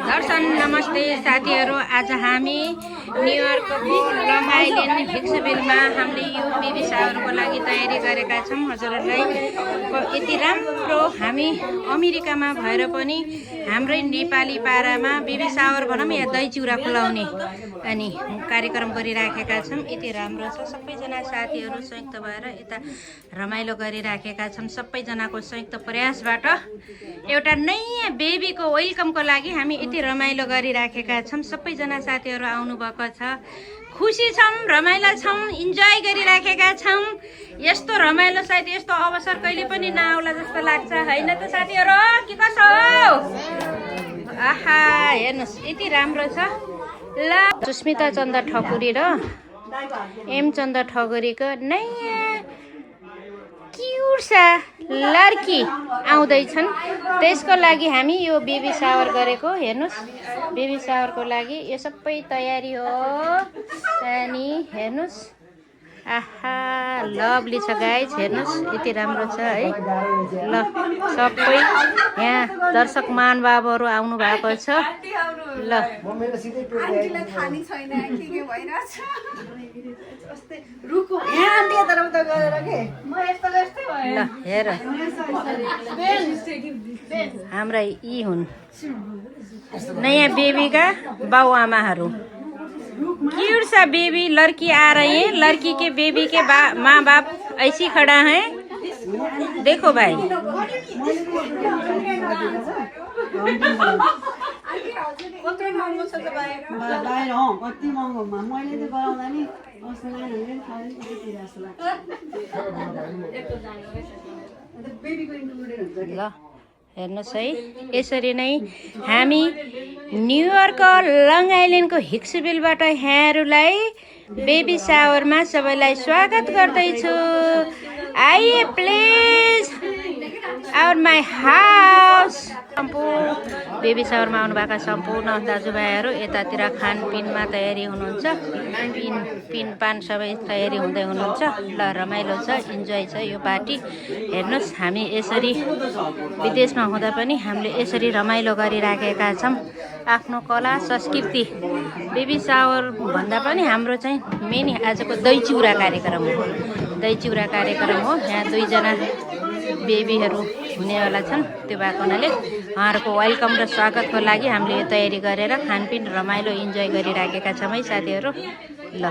दर्शन नमस्ते साथीहरू। आज हामी न्युयोर्कको लङ आइल्यान्ड फिक्सभिलमा हामीले यो बेबी सावरको लागि तयारी गरेका छौँ। हजुरहरूलाई यति राम्रो हामी अमेरिकामा भएर पनि हाम्रै नेपाली पारामा बेबी सावर भनौँ या दही चिउरा खुलाउने अनि कार्यक्रम गरिराखेका छौँ। यति राम्रो छ। सबैजना साथीहरू संयुक्त भएर यता रमाइलो गरिराखेका छौँ। सबैजनाको संयुक्त प्रयासबाट एउटा नयाँ बेबीको वेलकमको लागि हामी यति रमाइलो गरिराखेका छौँ। सबैजना साथीहरू आउनुभएको छ। खुसी छौँ, रमाइलो छौँ, इन्जोय गरिराखेका छौँ। यस्तो रमाइलो सायद यस्तो अवसर कहिले पनि नआउला जस्तो लाग्छ, होइन त साथीहरू? के कसो हो? आहा, हेर्नुहोस् यति राम्रो छ। ल, सुस्मिता चन्द ठकुरी र एम चन्द ठकुरीको नयाँ क्युट सा लड्की आउँदैछन्। त्यसको लागि हामी यो बेबी सावर गरेको। हेर्नुहोस्, बेबी सावरको लागि यो सबै तयारी हो। अनि हेर्नुहोस्, आहा, लभली छ गाइज। हेर्नुहोस् यति राम्रो छ है। ल, सबै यहाँ दर्शक महानुभावहरू आउनु भएको छ। ल, हेर हाम्रा यी हुन् नयाँ बेबीका बाउ आमाहरू। क्यूट सा बेबी लड़की आ रही है। लड़की के बेबी के माँ बाप ऐसी खड़ा है। देखो भाई, ल हेर्नुहोस् है। यसरी नै हामी न्युयोर्क लङ आइल्यान्डको हिक्सभिलबाट यहाँहरूलाई बेबी सावरमा सबैलाई स्वागत गर्दैछु। आइए please out my house. Baby सावरमा आउनुभएका सम्पूर्ण दाजुभाइहरू यतातिर खानपिनमा तयारी हुनुहुन्छ। पिनपान सबै तयारी हुँदै हुनुहुन्छ। ल, रमाइलो छ, इन्जोय छ यो पार्टी। हेर्नुहोस्, हामी यसरी विदेशमा हुँदा पनि हामीले यसरी रमाइलो गरिराखेका छौँ। आफ्नो कला संस्कृति बेबी सावर भन्दा पनि हाम्रो चाहिँ मेन आजको दही चिउरा कार्यक्रम हो। दही चिउरा कार्यक्रम हो। यहाँ दुईजना बेबीहरू हुनेवाला छन्। त्यो भएको हुनाले उहाँहरूको वेलकम र स्वागतको लागि हामीले यो तयारी गरेर खानपिन रमाइलो इन्जोय गरिराखेका छौँ है साथीहरू। ल।